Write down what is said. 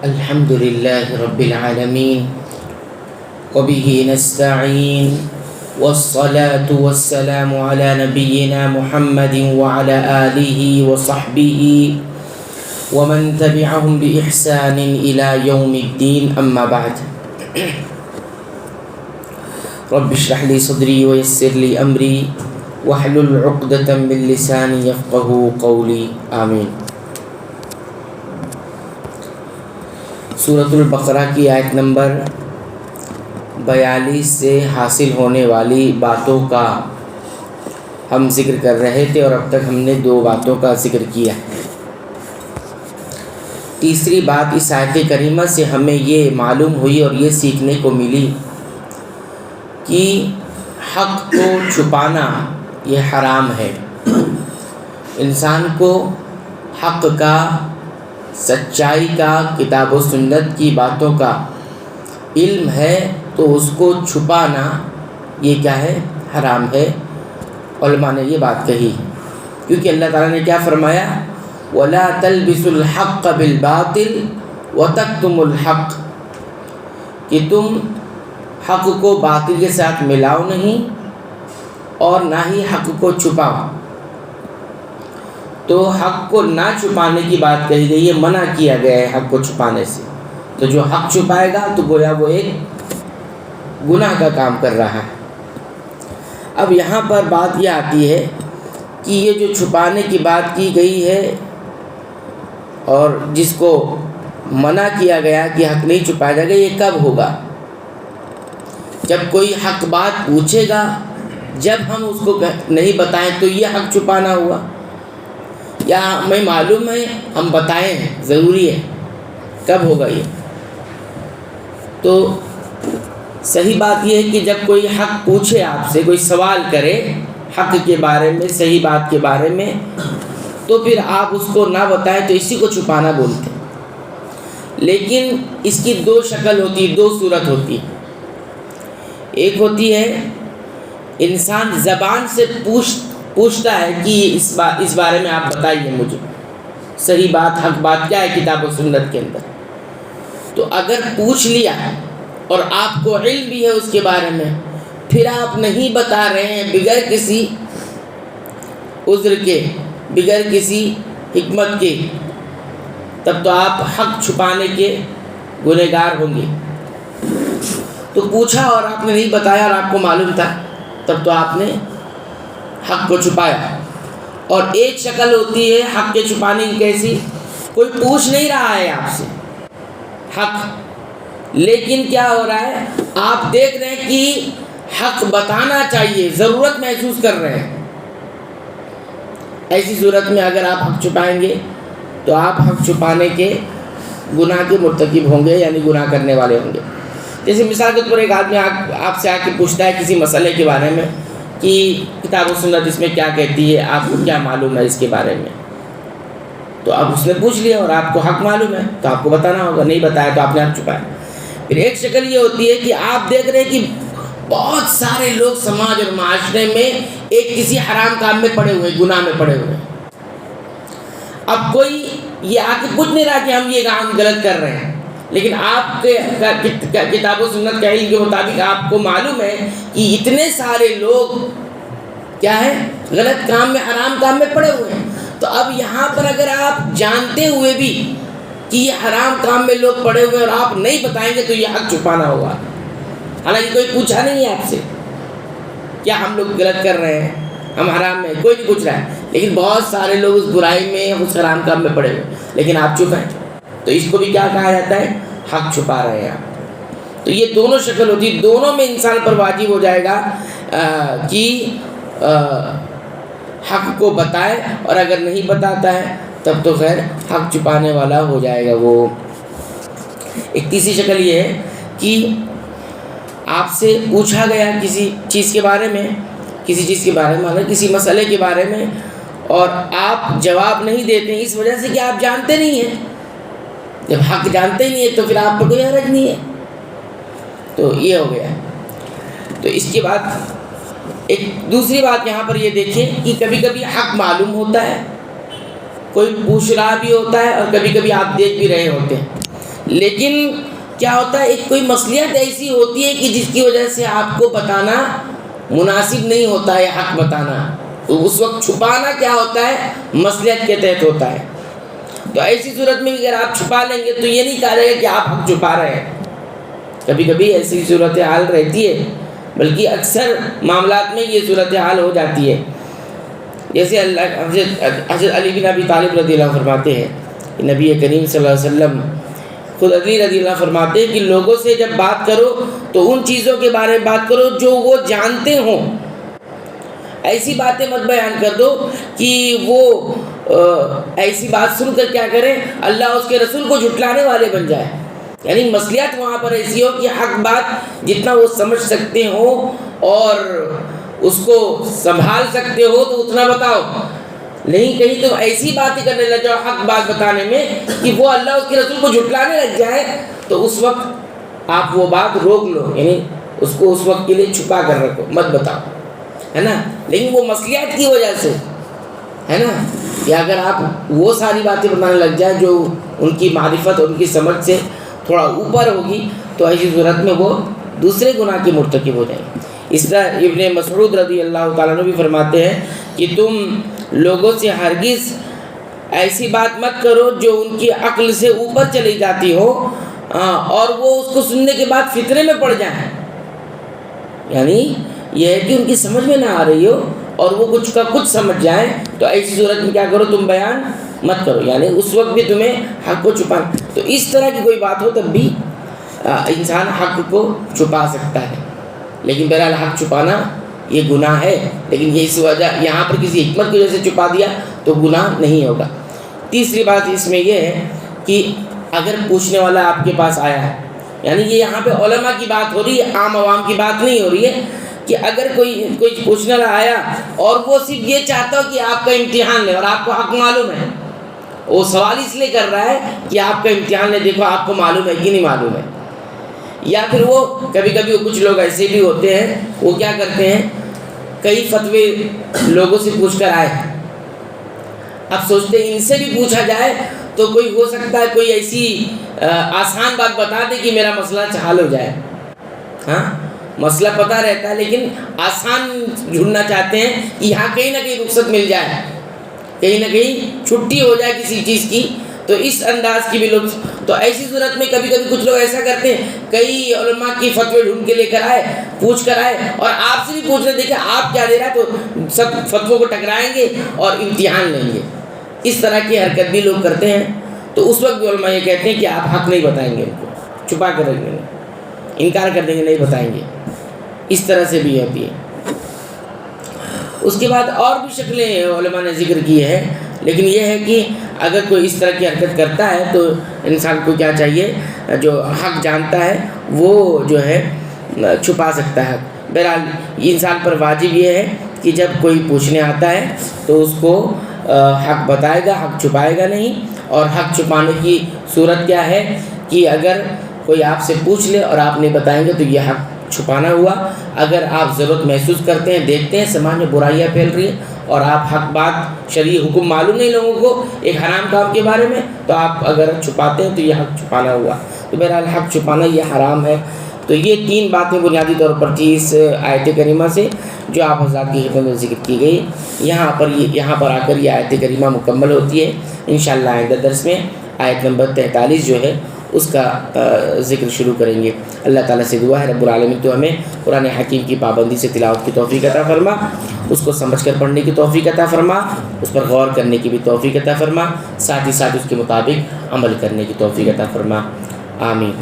الحمد لله رب العالمين وبه نستعين والصلاة والسلام على نبينا محمد وعلى آله وصحبه ومن تبعهم بإحسان إلى يوم الدين أما بعد رب اشرح لي صدري ويسر لي أمري واحلل عقدة من لساني يفقهوا قولي آمین۔ سورۃ البقرہ کی آیت نمبر 42 سے حاصل ہونے والی باتوں کا ہم ذکر کر رہے تھے اور اب تک ہم نے 2 باتوں کا ذکر کیا ہے۔ تیسری بات اس آیت کریمہ سے ہمیں یہ معلوم ہوئی اور یہ سیکھنے کو ملی کہ حق کو چھپانا یہ حرام ہے۔ انسان کو حق کا، سچائی کا، کتاب و سنت کی باتوں کا علم ہے تو اس کو چھپانا یہ کیا ہے؟ حرام ہے۔ علماء نے یہ بات کہی کیونکہ اللہ تعالیٰ نے کیا فرمایا؟ وَلَا تَلْبِسُوا الْحَقَّ بِالْبَاطِلِ وَتَكْتُمُوا الْحَقَّ، کہ تم حق کو باطل کے ساتھ ملاؤ نہیں اور نہ ہی حق کو چھپاؤ۔ تو حق کو نہ چھپانے کی بات کہی گئی ہے، منع کیا گیا ہے حق کو چھپانے سے۔ تو جو حق چھپائے گا تو گویا وہ ایک گناہ کا کام کر رہا ہے۔ اب یہاں پر بات یہ آتی ہے کہ یہ جو چھپانے کی بات کی گئی ہے اور جس کو منع کیا گیا کہ حق نہیں چھپایا جائے گا، یہ کب ہوگا؟ جب کوئی حق بات پوچھے گا، جب ہم اس کو نہیں بتائیں تو یہ حق چھپانا ہوا، یا ہمیں معلوم ہے ہم بتائیں ضروری ہے؟ کب ہوگا یہ؟ تو صحیح بات یہ ہے کہ جب کوئی حق پوچھے آپ سے، کوئی سوال کرے حق کے بارے میں، صحیح بات کے بارے میں، تو پھر آپ اس کو نہ بتائیں تو اسی کو چھپانا بولتے ہیں۔ لیکن اس کی 2 شکل ہوتی ہے، 2 صورت ہوتی ہے۔ ایک ہوتی ہے انسان زبان سے پوچھتا ہے کہ اس بارے میں آپ بتائیے مجھے، صحیح بات، حق بات کیا ہے کتاب و سنت کے اندر۔ تو اگر پوچھ لیا اور آپ کو علم بھی ہے اس کے بارے میں، پھر آپ نہیں بتا رہے ہیں بغیر کسی عذر کے، بغیر کسی حکمت کے، تب تو آپ حق چھپانے کے گنہگار ہوں گے۔ تو پوچھا اور آپ نے نہیں بتایا اور آپ کو معلوم تھا، تب تو آپ نے حق کو چھپایا۔ اور ایک شکل ہوتی ہے حق کے چھپانے کی، کیسی؟ کوئی پوچھ نہیں رہا ہے آپ سے حق، لیکن کیا ہو رہا ہے؟ آپ دیکھ رہے ہیں کہ حق بتانا چاہیے، ضرورت محسوس کر رہے ہیں۔ ایسی صورت میں اگر آپ حق چھپائیں گے تو آپ حق چھپانے کے گناہ کے مرتکب ہوں گے، یعنی گناہ کرنے والے ہوں گے۔ جیسے مثال کے طور پر ایک آدمی آپ سے آ کے پوچھتا ہے کسی مسئلے کے بارے میں کہ کتاب و سنت اس میں کیا کہتی ہے، آپ کو کیا معلوم ہے اس کے بارے میں؟ تو اب اس نے پوچھ لیا اور آپ کو حق معلوم ہے تو آپ کو بتانا ہوگا، نہیں بتایا تو آپ نے حق چھپایا۔ پھر ایک شکل یہ ہوتی ہے کہ آپ دیکھ رہے ہیں کہ بہت سارے لوگ سماج اور معاشرے میں ایک کسی حرام کام میں پڑے ہوئے، گناہ میں پڑے ہوئے۔ اب کوئی یہ آ کے پوچھ نہیں رہا کہ ہم یہ کام غلط کر رہے ہیں، لیکن آپ کے کتاب و سنت کے علم کے مطابق آپ کو معلوم ہے کہ اتنے سارے لوگ کیا ہے؟ غلط کام میں، حرام کام میں پڑے ہوئے ہیں۔ تو اب یہاں پر اگر آپ جانتے ہوئے بھی کہ یہ حرام کام میں لوگ پڑے ہوئے اور آپ نہیں بتائیں گے تو یہ حق چھپانا ہوگا۔ حالانکہ کوئی پوچھا نہیں ہے آپ سے کیا ہم لوگ غلط کر رہے ہیں، ہم حرام میں، کوئی نہیں پوچھ رہا ہے، لیکن بہت سارے لوگ اس برائی میں، اس حرام کام میں پڑے ہوئے، لیکن آپ چپ ہیں، تو اس کو بھی کیا کہا جاتا ہے؟ حق چھپا رہے ہیں آپ۔ تو یہ دونوں شکل ہوتی ہے، دونوں میں انسان پر واجب ہو جائے گا کہ حق کو بتائے، اور اگر نہیں بتاتا ہے تب تو خیر حق چھپانے والا ہو جائے گا وہ۔ ایک تیسری شکل یہ ہے کہ آپ سے پوچھا گیا کسی چیز کے بارے میں، مطلب کسی مسئلے کے بارے میں، اور آپ جواب نہیں دیتے اس وجہ سے کہ آپ جانتے نہیں ہیں۔ جب حق جانتے ہی نہیں ہے تو پھر آپ پر کوئی حرج نہیں ہے۔ تو یہ ہو گیا۔ تو اس کے بعد ایک دوسری بات یہاں پر یہ دیکھیں کہ کبھی کبھی حق معلوم ہوتا ہے، کوئی پوچھ رہا بھی ہوتا ہے، اور کبھی کبھی آپ دیکھ بھی رہے ہوتے ہیں لیکن کیا ہوتا ہے، ایک کوئی مصلحت ایسی ہوتی ہے کہ جس کی وجہ سے آپ کو بتانا مناسب نہیں ہوتا ہے، حق بتانا، تو اس وقت چھپانا کیا ہوتا ہے، مصلحت کے تحت ہوتا ہے۔ تو ایسی صورت میں اگر آپ چھپا لیں گے تو یہ نہیں کہا جائے گا کہ آپ حق چھپا رہے ہیں۔ کبھی کبھی ایسی صورتحال رہتی ہے، بلکہ اکثر معاملات میں یہ صورتحال ہو جاتی ہے۔ جیسے حضرت علی بن ابی طالب رضی اللہ عنہ فرماتے ہیں کہ نبی کریم صلی اللہ علیہ وسلم، خود علی رضی اللہ عنہ فرماتے ہیں کہ لوگوں سے جب بات کرو تو ان چیزوں کے بارے میں بات کرو جو وہ جانتے ہوں، ایسی باتیں مت بیان کر دو کہ وہ ایسی بات سن کر کیا کریں، اللہ اس کے رسول کو جھٹلانے والے بن جائے۔ یعنی مصلحت وہاں پر ایسی ہو کہ حق بات جتنا وہ سمجھ سکتے ہو اور اس کو سنبھال سکتے ہو تو اتنا بتاؤ، نہیں کہیں تم ایسی باتیں کرنے لگ جاؤ حق بات بتانے میں کہ وہ اللہ اس کے رسول کو جھٹلانے لگ جائے، تو اس وقت آپ وہ بات روک لو، یعنی اس کو اس وقت کے لیے چھپا کر رکھو، مت بتاؤ، ہے نا۔ لیکن وہ مصلحت کی وجہ سے ہے نا، یا اگر آپ وہ ساری باتیں بتانے لگ جائیں جو ان کی معرفت اور ان کی سمجھ سے تھوڑا اوپر ہوگی، تو ایسی صورت میں وہ دوسرے گناہ کے مرتکب ہو جائیں گے۔ اس طرح ابن مسعود رضی اللہ تعالیٰ عنہ بھی فرماتے ہیں کہ تم لوگوں سے ہرگز ایسی بات مت کرو جو ان کی عقل سے اوپر چلی جاتی ہو اور وہ اس کو سننے کے بعد فتنے میں پڑ جائیں، یعنی یہ ہے کہ ان کی سمجھ میں نہ آ رہی ہو اور وہ کچھ کا کچھ سمجھ جائیں، تو ایسی صورت میں کیا کرو، تم بیان مت کرو، یعنی اس وقت بھی تمہیں حق کو چھپانا۔ تو اس طرح کی کوئی بات ہو تب بھی انسان حق کو چھپا سکتا ہے، لیکن بہرحال حق چھپانا یہ گناہ ہے، لیکن یہ اس وجہ یہاں پر کسی حکمت کی وجہ سے چھپا دیا تو گناہ نہیں ہوگا۔ تیسری بات اس میں یہ ہے کہ اگر پوچھنے والا آپ کے پاس آیا ہے، یعنی یہ یہاں پہ علماء کی بات ہو رہی ہے، عام عوام کی بات نہیں ہو رہی ہے، کہ اگر کوئی پوچھنے والا آیا اور وہ صرف یہ چاہتا ہو کہ آپ کا امتحان لے اور آپ کو حق معلوم ہے، وہ سوال اس لیے کر رہا ہے کہ آپ کا امتحان لے، دیکھو آپ کو معلوم ہے کہ نہیں معلوم ہے، یا پھر وہ کبھی کبھی کچھ لوگ ایسے بھی ہوتے ہیں، وہ کیا کرتے ہیں، کئی فتوے لوگوں سے پوچھ کر آئے، اب سوچتے ہیں ان سے بھی پوچھا جائے تو کوئی ہو سکتا ہے کوئی ایسی آسان بات بتا دے کہ میرا مسئلہ حل ہو جائے۔ ہاں، مسئلہ پتہ رہتا ہے لیکن آسان ڈھونڈنا چاہتے ہیں کہ یہاں کہیں نہ کہیں رخصت مل جائے، کہیں نہ کہیں چھٹی ہو جائے کسی چیز کی، تو اس انداز کی بھی لوگ، تو ایسی صورت میں کبھی کبھی کچھ لوگ ایسا کرتے ہیں، کئی علماء کی فتوے ڈھونڈ کے لے کر آئے، پوچھ کر آئے، اور آپ سے بھی پوچھ رہے دیکھیں آپ کیا دے رہا ہے، تو سب فتووں کو ٹکرائیں گے اور امتحان لیں گے۔ اس طرح کی حرکت بھی لوگ کرتے ہیں، تو اس وقت بھی علماء یہ کہتے ہیں کہ آپ حق نہیں بتائیں گے، ان کو چھپا کر رکھیں گے، انکار کر دیں گے، نہیں بتائیں گے، اس طرح سے بھی ہوتی ہے۔ اس کے بعد اور بھی شکلیں علماء نے ذکر کی ہے، لیکن یہ ہے کہ اگر کوئی اس طرح کی حرکت کرتا ہے تو انسان کو کیا چاہیے، جو حق جانتا ہے وہ جو ہے چھپا سکتا ہے۔ بہرحال انسان پر واجب یہ ہے کہ جب کوئی پوچھنے آتا ہے تو اس کو حق بتائے گا، حق چھپائے گا نہیں۔ اور حق چھپانے کی صورت کیا ہے کہ اگر کوئی آپ سے پوچھ لے اور آپ نہیں بتائیں گے تو یہ حق چھپانا ہوا۔ اگر آپ ضرورت محسوس کرتے ہیں، دیکھتے ہیں سماج میں برائیاں پھیل رہی ہیں اور آپ حق بات شرعی حکم معلوم نہیں لوگوں کو ایک حرام کام کے بارے میں، تو آپ اگر چھپاتے ہیں تو یہ حق چھپانا ہوا۔ تو بہرحال حق چھپانا یہ حرام ہے۔ تو یہ تین باتیں بنیادی طور پر تھی اس آیت کریمہ سے جو آپ حضرات کی خدمت میں ذکر کی گئی۔ یہاں پر آ کر یہ آیت کریمہ مکمل ہوتی ہے۔ انشاءاللہ آئندہ درس میں آیت نمبر 43 جو ہے اس کا ذکر شروع کریں گے۔ اللہ تعالیٰ سے دعا ہے رب العالمین تو ہمیں قرآن حکیم کی پابندی سے تلاوت کی توفیق عطا فرما، اس کو سمجھ کر پڑھنے کی توفیق عطا فرما، اس پر غور کرنے کی بھی توفیق عطا فرما، ساتھ ہی ساتھ اس کے مطابق عمل کرنے کی توفیق عطا فرما، آمین۔